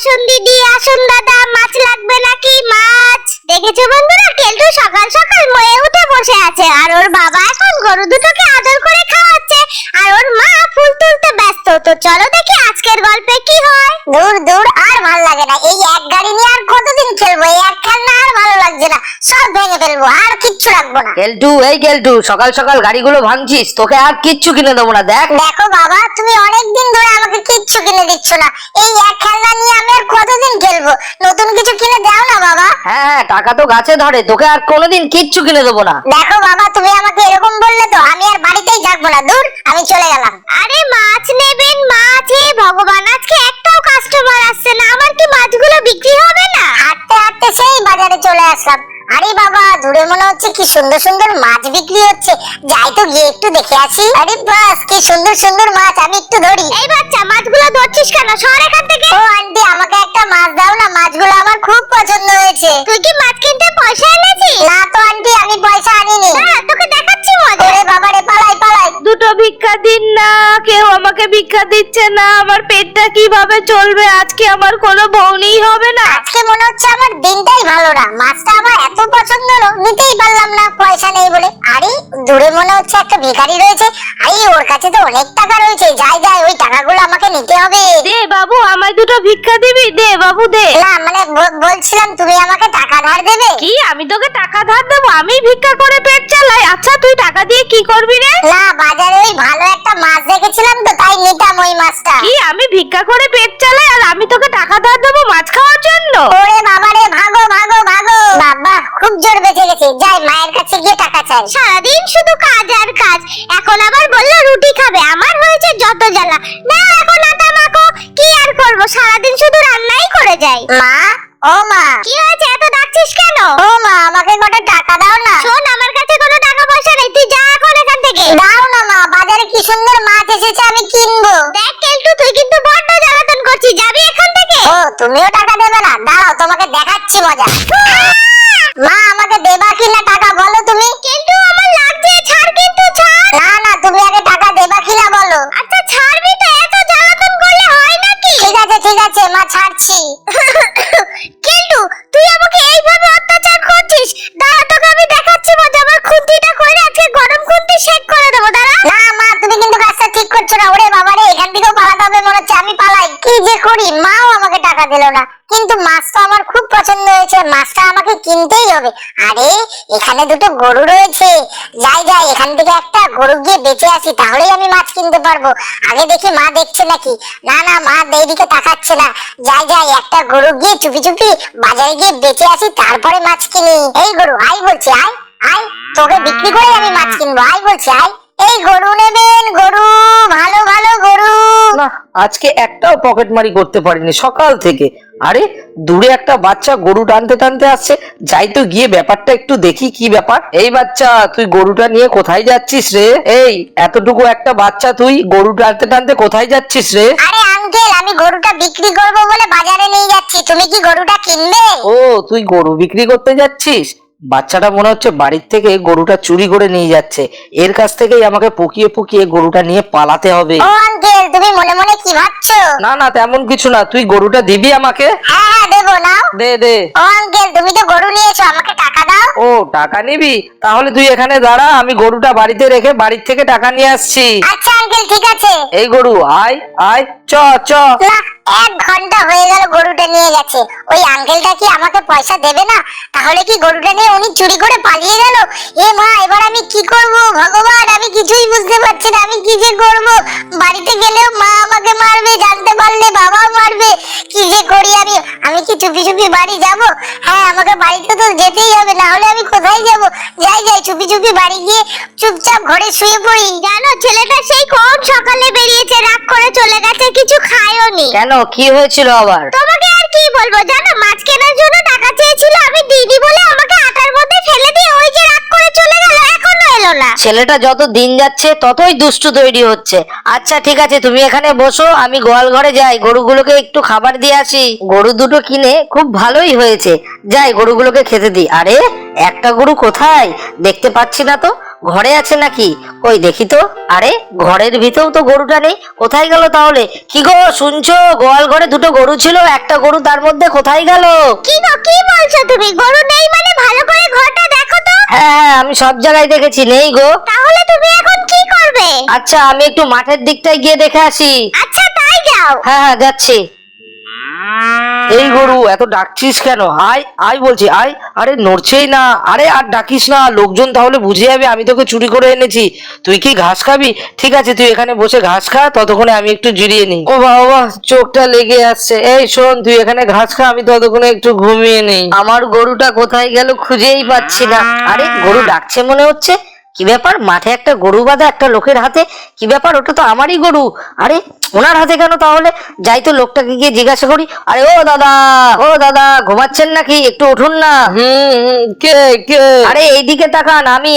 আসুন দিদি, আসুন দাদা, মাছ লাগবে নাকি? মাছ। দেখেছো বন্ধুরা, কেলটু সকাল সকাল ময়ে উঠে বসে আছে, আর ওর বাবা এখন গরু দুটোকে আদর করে খাওয়াচ্ছে, আর ওর মা ফুল তুলতে ব্যস্ত। তো চলো দেখি আজকের গল্পে কি হয়। দূর দূর, আর ভালো লাগে না, এই এক গাড়ি নিয়ে আর কতদিন খেলবো? এই এক খেলনা আর ভালো লাগছে না, সব ভেঙে ফেলবো, আর কিচ্ছু রাখবো না। কেলটু, এই কেলটু, সকাল সকাল গাড়িগুলো ভাঙছিস, তোকে আর কিচ্ছু কিনে দেবো না। দেখো বাবা, তুমি অনেকদিন ধরে আমাকে কিচ্ছু কিনে দিচ্ছ না, এই এক খেলনা নিয়ে আমি আর কতদিন খেলবো? নতুন কিছু কিনে দাও না বাবা। হ্যাঁ, টাকা তো গাছে ধরে, তোকে আর কোনোদিন কিচ্ছু কিনে দেবো না। দেখো বাবা, তুমি আমাকে এরকম বললে তো আমি আর বাড়িতেই থাকবো না, দূর, আমি চলে গেলাম। আরে মাছ নেবেন? মাছ? হে ভগবান, আজকে একটাও কাস্টমার আসছে না, আমার কি মাছগুলো বিক্রি হবে না? হাঁটতে হাঁটতে সেই বাজারে চলে আসলাম। আরে বাবা, দূরে মনে হচ্ছে কি সুন্দর সুন্দর মাছ বিক্রি হচ্ছে, যাই তো গিয়ে একটু দেখে আসি। আরে বাস, কি সুন্দর সুন্দর মাছ, আমি একটু ধরি। এই বাচ্চা, মাছগুলো ধরছিস কেন? সর এখান থেকে। ও আন্টি, আমাকে একটা মাছ দাও না, মাছগুলো আমার খুব পছন্দ হয়েছে। তুই কি মাছ কিনতে পয়সা এনেছিস? না তো আন্টি, আমি পয়সা আনিনি। না, তোকে দেখাচ্ছি মজা। ওরে বাবা রে, পালাই পালাই। দুটো ভিক্ষা দিন না, কেউ আমাকে ভিক্ষা দিচ্ছে না, আমার পেটটা কিভাবে চলবে? আজকে আমার কোনো বউনিই হবে না। আজকে মনে হচ্ছে আমার দিনটাই ভালো না, মাছটা আমার এত পছন্দ হলো, নিতেই পারলাম না, পয়সা নেই বলে। আরে দূরে মনে হচ্ছে একটা ভিখারি রয়েছে, আরে ওর কাছে তো অনেক টাকা রয়েছে, যাই যাই, ওই টাকাগুলো আমাকে নিতে হবে। দে বাবু, আমায় দুটো ভিক্ষা দিবি? দে বাবু দে। না মানে বলছিলাম, তুমি আমাকে টাকা ধার দেবে? কি, আমি তোকে টাকা ধার দেবো? আমি ভিক্ষা করে পেট চালাই? আচ্ছা, তুই টাকা দিয়ে কি করবি রে? না, বাজারে ওই ভালো একটা মাছ দেখেছিলাম তো, তাই নিতাম ওই মাছটা। কি, আমি ভিক্ষা করে পেট চালাই আর আমি তোকে টাকা ধার দেবো মাছ খাওয়ার জন্য? ওরে বাবা রে, ভাগো ভাগো ভাগো। বাবা, খুব জোর বেঁচে গেছি, যাই মায়ের কাছে গিয়ে টাকা চাই। সারাদিন শুধু কাজ আর কাজ, এখন আবার বললো রুটি খাবে, আমার হয়েছে যত জ্বালা। না এখন আটা মাখো, কি আর করবো, সারাদিন শুধু রান্নাই করে যাই। মা, ও মা, কি হয়েছে, এত ডাকছিস কেন? ও মা, আমাকে কটা টাকা দাও না। শোন, আমার কাছে কোনো টাকা পয়সা নেই, তুই যা এখন এখান থেকে। দাও না মা, বাজারে কি সুন্দর মাছ এসেছে, আমি কিনবো। দেখ কেলটু, তুই কিন্তু বড্ড জ্বালাতন করছিস, যাবি এখান থেকে। ও, তুমিও টাকা দেবে না? দাঁড়াও, তোমাকে দেখাচ্ছি মজা। মা, আমাকে দেবা কি না টাকা বলো তুমি। কিন্তু আমার লাগছে, ছাড় কিন্তু, ছাড়। না না, তুমি আগে টাকা দেবা কি না বলো। আচ্ছা ছাড়বি তো, এত জ্বালাতন করলে হয় নাকি? ঠিক আছে মা, ছাড়ছি। কিন্তু তুই আমাকে এইভাবে অত্যাচার করছিস, দাঁড়া তোকে আমি দেখাচ্ছি মজা। আমার খুন্তিটা কইরে আজকে গরম খুন্তি শেক করে দেবো, দাঁড়া। না মা, তুমি কিন্তু কাজটা ঠিক করছো না। ওরে বাবা রে, এখান থেকেও পালাতে হবে মনে হচ্ছে, আমি পালাই। কি যে করি, মাও আমাকে টাকা দিল না, কিন্তু মাছটা আমার খুব পছন্দ হয়েছে, মাছটা আমাকে কিনতেই হবে। আরে এখানে দুটো গরু রয়েছে, যাই যাই, এখান থেকে একটা গরু গিয়ে বেঁচে আসি, তাহলেই আমি মাছ কিনতে পারবো। আগে দেখি মা দেখছে নাকি। না না, মা এইদিকে তাকাচ্ছে না। যাই যাই, একটা গরু গিয়ে চুপি চুপি বাজারে গিয়ে বেঁচে আসি, তারপরে মাছ কিনি। এই গরু, আয় বলছি, আয় আয়, তোকে বিক্রি করে আমি মাছ কিনবো, আয় বলছি, আয়। এই গরু নেবেন? গরু, ভালো ভালো গরু। না, আজকে একটাও পকেটমারি করতে পারিনি সকাল থেকে। আরে দূরে একটা বাচ্চা গরু টানতে টানতে আসছে, যাই তো গিয়ে ব্যাপারটা একটু দেখি কি ব্যাপার। এই বাচ্চা, তুই গরুটা নিয়ে কোথায় যাচ্ছিস রে? এই এতটুকু একটা বাচ্চা, তুই গরু টানতে টানতে কোথায় যাচ্ছিস রে? আরে আঙ্কেল, আমি গরুটা বিক্রি করব বলে বাজারে নিয়ে যাচ্ছি, তুমি কি গরুটা কিনবে? ও, তুই গরু বিক্রি করতে যাচ্ছিস? বাচ্চাটা মনে হচ্ছে বাড়ির থেকে গরুটা চুরি করে নিয়ে যাচ্ছে, এর কাছ থেকেই আমাকে পুকিয়ে পুকিয়ে গরুটা নিয়ে পালাতে হবে। ও আঙ্কেল, তুমি মনে মনে কি ভাবছো? না না, তেমন কিছু না, তুই গরুটা দিবি আমাকে? হ্যাঁ দেবো, নাও। দে দে। ও আঙ্কেল, তুমি তো গরু নিয়েছো, আমাকে টাকা দাও। ও, টাকা নিবি? তাহলে তুই এখানে দাঁড়া, আমি গরুটা বাড়িতে রেখে বাড়ির থেকে টাকা নিয়ে আসছি। আচ্ছা আঙ্কেল, ঠিক আছে। এই গরু, আয় আয়, চ চ। না, 1 ঘন্টা হয়ে গেল গরুটা নিয়ে গেছে, ওই আঙ্কেলটা কি আমাকে পয়সা দেবে না? তাহলে কি গরুটা নিয়ে উনি চুরি করে পালিয়ে গেল? এ মা, এবার আমি কি করব ভগবান, আমি কিছুই বুঝতে পারছি না, আমি কি যে করব। বাড়িতে গেলেও মা আমাকে মারবে, জানতে পারলে বাবাও মারবে, কি যে করি আমি। আমি কি চুপি চুপি বাড়ি যাব? হ্যাঁ, আমাকে বাড়িতে তো যেতেই হবে, না হলে আমি কোথায় যাব? যাই যাই, চুপি চুপি বাড়ি গিয়ে চুপচাপ ঘরে শুয়ে পড়ি। জানো, ছেলেটা সেই কোন সকালে বেরিয়েছে, রাগ করে চলে গেছে, কিছু খায়ওনি। কেন, কি হয়েছিল আবার? তোমাকে আর কি বলবো, জানো, মাছ কেনার জন্য টাকা চেয়েছিল, আমি দিদি বলে আমাকে আটার মধ্যে ফেলে দিয়ে ওই যে রাগ করে চলে গেল, এখনো এলো না। ছেলেটা যত দিন যাচ্ছে ততই দুষ্টু তৈরি হচ্ছে। আচ্ছা ঠিক আছে, তুমি এখানে বসো, আমি গোয়াল ঘরে যাই, গরুগুলোকে একটু খাবার দিয়ে আসি। গরু দুটো কিনে খুব ভালোই হয়েছে, যাই গরুগুলোকে খেতে দিই। আরে একটা গরু কোথায় দেখতে পাচ্ছি না তো, ঘরে আছে নাকি? ওই দেখি তো। আরে ঘরের ভিতরেও তো গরুটা নেই, কোথায় গেল তাহলে? কি গো শুনছো, গোয়াল ঘরে দুটো গরু ছিল, একটা গরু তার মধ্যে কোথায় গেল? কি গো কি বলছো তুমি? গরু নেই মানে ভালো করে ঘরটা দেখো তো। হ্যাঁ আমি সব জায়গায় দেখেছি, নেই গো। তাহলে তুমি এখন কি করবে? আচ্ছা আমি একটু মাঠের দিকটায় গিয়ে দেখে আসি। আচ্ছা তাই যাও। হ্যাঁ যাচ্ছি। এই গরু, এত ডাকছিস কেন? আয় আয় বলছি, আয়। আরে নড়ছেই না। আরে আর ডাকিস না, লোকজন তাহলে বুঝে যাবে আমি তোকে চুরি করে এনেছি। তুই কি ঘাস খাবি? ঠিক আছে তুই এখানে বসে ঘাস খা, ততক্ষণে আমি একটু জিরিয়ে নিই। ও বাবা চোখটা লেগে আসছে। এই শোন, তুই এখানে ঘাস খা, আমি ততক্ষণে একটু ঘুমিয়ে নেই। আমার গরুটা কোথায় গেল খুঁজেই পাচ্ছি না। আরে গরু ডাকছে মনে হচ্ছে। কি ব্যাপার, মাঠে একটা গরু বাঁধা একটা লোকের হাতে? কি ব্যাপার, ওটা তো আমারই গরু। আরে ওনার হাতে কেন তাহলে? যাই তো লোকটাকে গিয়ে জিজ্ঞাসা করি। আরে ও দাদা, ও দাদা, ঘুমাচ্ছেন নাকি? একটু উঠুন না। কে কে? আরে এইদিকে তাকান, আমি।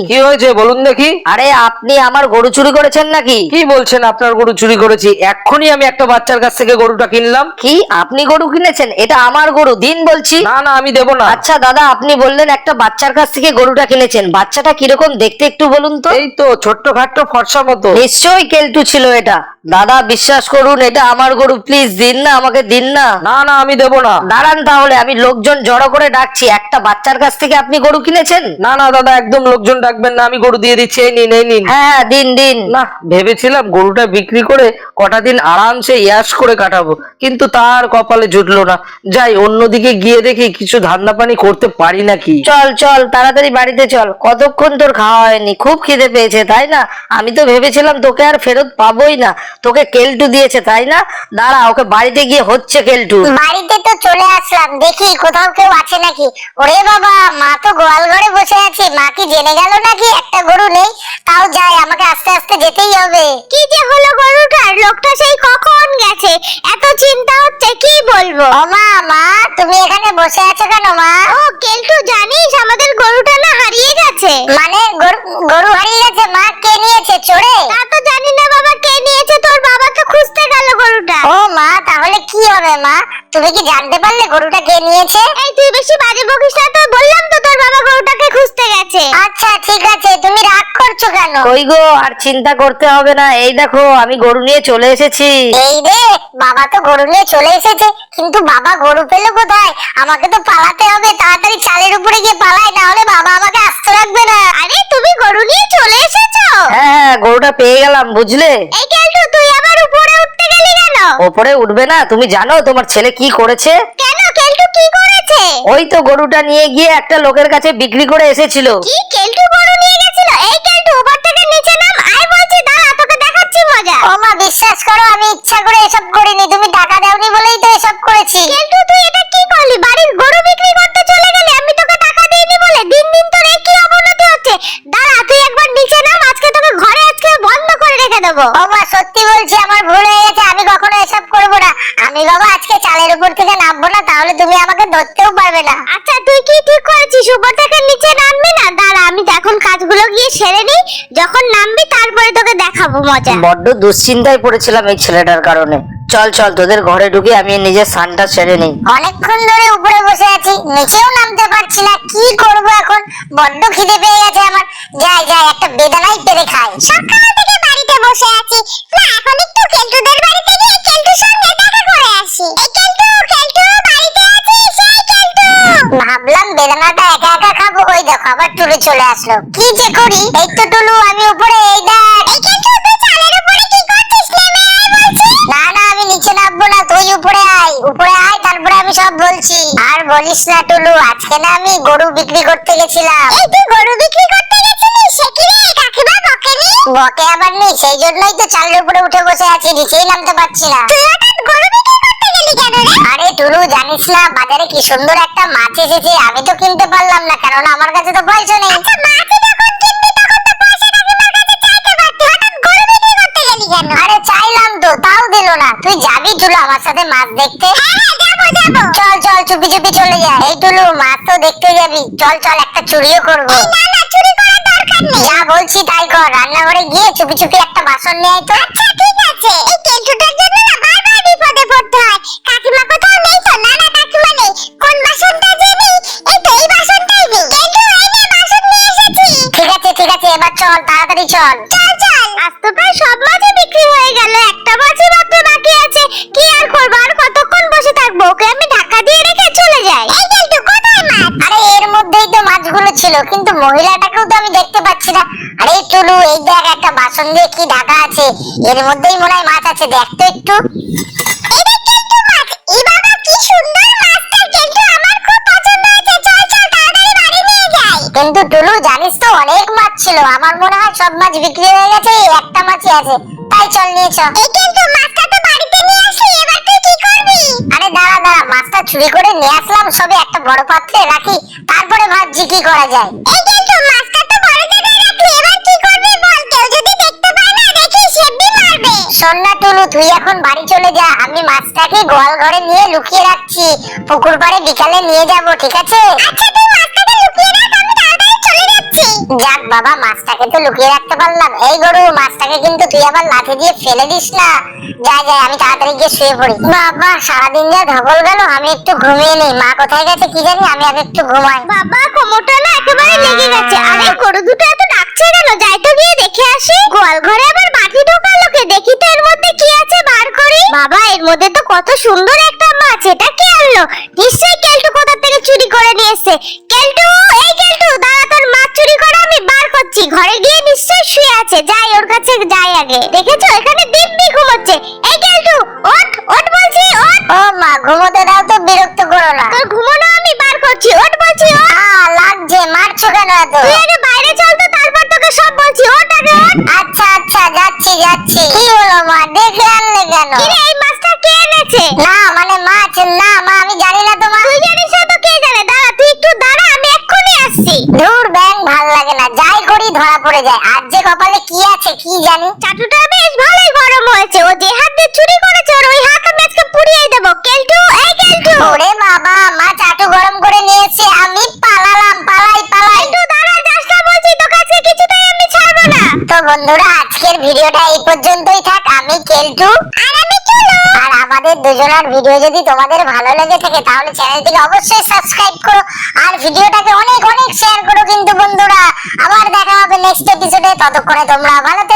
কি হয়েছে বলুন দেখি। আরে আপনি আমার গরু চুরি করেছেন নাকি? কি বলছেন আপনার গরু চুরি করেছি? এক্ষুনি আমি একটা বাচ্চার কাছ থেকে গরুটা কিনলাম। কি আপনি গরু কিনেছেন? এটা আমার গরু, দিন বলছি। না না আমি দেবো না। আচ্ছা দাদা, আপনি বললেন একটা বাচ্চার কাছ থেকে গরুটা কিনেছেন, বাচ্চাটা কিরকম দেখতে একটু বলুন তো। এই তো ছোট্ট খাট্ট ফর্সা মতো। নিশ্চয়ই কেলটু ছিল এটা। দাদা বিশ্বাস করুন, এটা আমার গরু, প্লিজ দিন না, আমাকে দিন না। না না আমি দেবো না। দাঁড়ান তাহলে, আমি লোকজন জড়ো করে ডাকছি। একটা বাচ্চার কাছ থেকে আপনি গরু কিনেছেন? না না দাদা একদম লোকজন ডাকবেন না, আমি গরু দিয়ে দিচ্ছি। এই নিন এই নিন। হ্যাঁ দিন দিন। না ভেবেছিলাম গরুটা বিক্রি করে কটা দিন আরামসে ইয়াশ করে কাটাবো, কিন্তু তার কপালে জুটলো না। যাই অন্যদিকে গিয়ে দেখি কিছু ধান্দা পানি করতে পারি নাকি। চল চল তাড়াতাড়ি বাড়িতে চল, কতক্ষণ তোর খাওয়া হয়নি, খুব খিদে পেয়েছে তাই না? আমি তো ভেবেছিলাম তোকে আর ফেরত পাবোই না, তোকে কেলটু দিয়েছে তাই না? দাঁড়া, ওকে বাড়িতে গিয়ে হচ্ছে কেলটু। বাড়িতে তো চলে আসলাম, দেখি কোথাও কেউ আছে নাকি। ওরে বাবা, মা তো গোয়াল ঘরে বসে আছে। মা কি জেনে গেল নাকি একটা গরু নেই? তাও যাই, আমাকে আস্তে আস্তে যেতেই হবে। কি যে হলো গরুটার? লোকটা সেই কখন গেছে, এত চিন্তা হচ্ছে কি বলবো। ও মা, মা তুমি এখানে বসে আছো কেন মা? ও কেলটু, জানিস আমাদের গরুটা না হারিয়ে গেছে। মানে গরু হারিয়ে গেছে? মা কে নিয়েছে, চোরে? তা তো জানি না বাবা, কে নিয়েছে, তোর বাবা তো খুঁজতে গেল গরুটা। ও মা, তাহলে কি হবে মা? তুমি কি জানতে পারলে গরুটা কে নিয়েছে? এই তুই বেশি বাজে বকিস না তো, বললাম তো তোর বাবা গরুটাকে খুঁজতে গেছে। আচ্ছা ঠিক আছে, তুমি রাগ করছো কেন? কই গো, আর চিন্তা করতে হবে না, এই দেখো আমি গরু নিয়ে চলে এসেছি। এই রে, বাবা তো গরু নিয়ে চলে এসেছে, কিন্তু বাবা গরু পেলো কোথায়? আমাকে তো পালাতে হবে, তাড়াতাড়ি চালের উপরে গিয়ে পালাই, না হলে বাবা আমাকে আস্ত রাখবে না। আরে তুমি গরু নিয়ে চলে এসেছো? হ্যাঁ গরুটা পেয়ে গেলাম বুঝলে। এই কেলটু, তুই আবার উপরে উঠতে গেলি কেন? ওপরে উঠবে না? তুমি জানো তোমার ছেলে কি করেছে? কেন কেলটু, কি করেছে? ওই তো গরুটা নিয়ে গিয়ে একটা লোকের কাছে বিক্রি করে এসেছিল। কি কেলটু গরু নিয়ে গেছিল? এই কেলটু, উপর থেকে নিচে নাম, আয় বলছি, দাঁড়া তোকে দেখাচ্ছি মজা। ও মা, বিশ্বাস করো আমি ইচ্ছা করে এসব করিনি, তুমি টাকা দাওনি বলেই তো এসব করেছি। কেলটু তুই এটা কি করলি? বাড়ির গরু বিক্রি করতে চলে গেলি, আমি তোকে টাকা দেইনি বলে? দিন দিন তোর কি অবনতি হচ্ছে। দাঁড়া তুই একবার নিচে নাম, আজকে তোকে ঘরে আজকে বন্ধ করে রেখে দেবো। ও মা সত্যি বলছি, আমার ভুল হয়ে গেছে, আমি কখনো এসব করবো না। আমি বাবা আজকে চালের উপর থেকে নামবো না, তাহলে তুমি আমাকে ধরতেও পারবে না। আচ্ছা তুই কি ঠিক করেছিস, উপর থেকে নিচে নামবি না? দাঁড়া আমি এখন কাজগুলো গিয়ে সেরে নিই, যখন নামবি তারপরে তোকে দেখাবো মজা। বড্ড দুশ্চিন্তায় পড়েছিলাম এই ছেলেটার কারণে। চল চল তোদের ঘরে ঢুকে আমি নিজের স্নানটা সেরে নিই। অনেকক্ষণ ধরে উপরে বসে আছি, নিচেও নামতে পারছি না, কি করব এখন? বড্ড খিদে পেয়ে গেছে আমার। যাই যাই, একটা বেদানাই পেরে খাই। সকাল থেকে বাড়িতে বসে আছি, না এখন একটু কেলটুদের বাড়িতে গিয়ে কেলটুর সঙ্গে দেখা করে আসি। এই কেলটু, কেলটু বাড়িতে আছিস? এই কেলটু, ভাবলাম বেদানাটা একা একা খাবো, ওই দেখো আবার টুলু চলে আসলো। কি যে করি। এই তো টুলু, আমি উপরে, এই দেখ। এই কেলটু তুই চালের উপরে কি করছিস? নেমে আয় বলছি। না না আমি নিচে নামবো না, তুই উপরে আয়, উপরে আয়, তারপরে আমি সব বলছি। আর বলিস না টুলু, আজকে না আমি গরু বিক্রি করতে গেছিলাম। এই তুই গরু বিক্রি করতে গেছিলিস? সে কি রে, কাকিমা বকেনি? বকে আবার নেই, সেই জন্যই তো চালের উপরে উঠে বসে আছি, নিচেই নামতে পারছি না। তুই হঠাৎ গরু বিক্রি করতে গেলি কেন রে? আরে টুলু জানিস না, বাজারে কি সুন্দর একটা মাছ এসেছে, আমি তো কিনতে পারলাম না, কারণ আমার কাছে তো পয়সা নেই। আচ্ছা মাছ যখন কিনবি তখন তো পয়সা কাকিমার কাছে চাইতে পারতি, হঠাৎ গরু বিক্রি করতে গেলি কেন? আরে চাইলাম তো, তাও দিল না। তুই যাবি টুলু আমার সাথে মাছ দেখতে? হ্যাঁ যাবো যাবো। চল চল চুপি চুপি চলে যা। এই টুলু, মাছ তো দেখতে যাবি, চল চল একটা চুরিও করবো। না না চুরি করার দরকার নেই, যা বলছি তাই কর। রান্নাঘরে গিয়ে চুপি চুপি একটা বাসন নিয়ে আয় তো। আচ্ছা ঠিক আছে। এই কেলটুটার জন্য না বারবার বিপদে পড়তে হয়। কাকিমা কোথাও নেই তো? না না কাকিমা নেই। কোন বাসনটা যে নেই? এই তো এই বাসনটাই নেই। কেলটু এই নে বাসন নিয়ে এসেছি। ঠিক আছে ঠিক আছে, মহিলাটাকেও তো আমি দেখতে পাচ্ছি না। আরে টুলু, এই দেখ একটা বাসন দিয়ে কি ঢাকা আছে, এর মধ্যেই মনে হয় মাছ আছে, দেখ তো একটু। এটা কিন্তু মাছ। এই বাবা কি সুন্দর মাছটা, কিন্তু আমার খুব পছন্দ হয়েছে। চল চল তাড়াতাড়ি বাড়ি নিয়ে যাই। কিন্তু টুলু জানিস তো অনেক মাছ ছিল, আমার মনে হয় সব মাছ বিক্রি হয়ে গেছে, এই একটা মাছই আছে। তাই চল নিয়ে চল। এই কিন্তু মাছটা তো বাড়িতে নিয়ে আসি, এবার তুই কি করবি? আরে দাঁড়া দাঁড়া, মাছটা চুরি করে নিয়ে আসলাম, সবে একটা বড় পাত্রে রাখি, তারপরে ভাবছি কি করা যায়। এই কিন্তু মাছটা তো বড় জায়গায় রাখলি, এবার কি করবি বল? কেউ যদি দেখতে পায় না দেখিস হেব্বি মারবে। শোন না টুলু, তুই এখন বাড়ি চলে যা, আমি মাছটাকে গোয়াল ঘরে নিয়ে লুকিয়ে রাখছি, পুকুর পাড়ে বিকালে নিয়ে যাব, ঠিক আছে? আচ্ছা তুই মাছটাকে লুকিয়ে রাখ, আমি তাড়াতাড়ি চলে যাচ্ছি। যাক বাবা, মাছটাকে তো লুকিয়ে রাখতে পারলাম। এই গরু, মাছটাকে কিন্তু তুই আবার লাঠি দিয়ে ফেলে দিস না। যাই যাই, আমি তাড়াতাড়ি গিয়ে শুয়ে পড়ি। বাবা সারাদিন যা ধকল গেল, আমি একটু ঘুমিয়ে নেই। মা কোথায় গেছে কি জানি, আমি আগে একটু ঘুমাই। বাবা কোমরটা না একেবারে লেগে গেছে। আরে গরু দুটো এত ডাকছে কেন? যাই তো গিয়ে দেখে আসি। গোয়াল ঘরে আবার বাটি ঢোকালো কে? দেখি তো এর মধ্যে কি আছে, বার করি। বাবা এর মধ্যে তো কত সুন্দর একটা মাছ, এটা কে আনলো? নিশ্চয়ই কেলটু কোথা থেকে চুরি করে নিয়ে এসেছে। কেলটু, এই কেলটু দাঁড়া, তোর মাছ চুরি করা আমি বার করছি। ঘরে গিয়ে নিশ্চয়ই শুয়ে আছে, যাই ওর কাছে যাই আগে। দেখেছো এখানে দিব্যি ঘুমোচ্ছে। এই কেলটু ওঠ, ওঠ বলছি, ওঠ। ও মা, ঘুমোতে দাও তো, বিরক্ত করো না। তোর ঘুমোনো আমি বার করছি, ওঠ বলছি, ওঠ। লাগছে, মারছো কেন এত? তুই আগে বাইরে চল তো, তারপর তোকে সব বলছি, ওঠ আগে ওঠ। আচ্ছা আচ্ছা, যাচ্ছি যাচ্ছি। কি হলো মা, দেখে আনলে কেন? কি রে, এই মাছটা কে এনেছে? না মানে মাছ না মা, আমি জানি না তো মা। তুই জানিস না তো কে জানে? দাঁড়া তুই একটু দাঁড়া, আমি এক্ষুনি আসছি। ধুর ব্যাং, ভাল লাগে না, যাই করি ধরা পড়ে যায়। আজ যে কপালে কি আছে কি জানি। চাটুটা বেশ ভালোই গরম হয়েছে, ও যে হাত দিয়ে চুরি করেছে ওর ওই হাত আমি আজকে পুড়িয়ে দেবো। কেলটু, এই কেলটু। ওরে বাবা, মা চাটু গরম করে নিয়েছে, আমি পালালাম, পালাই পালাই। একটু দাঁড়া, যাস না বলছি, তোকে আজকে কিছুতেই আমি ছাড়বো না। তো বন্ধুরা, আজকের ভিডিওটা এই পর্যন্তই থাক। আমি কেলটু আর আমি টুলু। আর আমাদের দুজনের ভিডিও যদি তোমাদের ভালো লেগে থাকে তাহলে চ্যানেলটিকে অবশ্যই সাবস্ক্রাইব করো আর ভিডিওটাকে অনেক অনেক শেয়ার করো কিন্তু বন্ধুরা। আবার দেখা হবে নেক্সট এপিসোডে, ততক্ষণে তোমরা ভালো থেকো।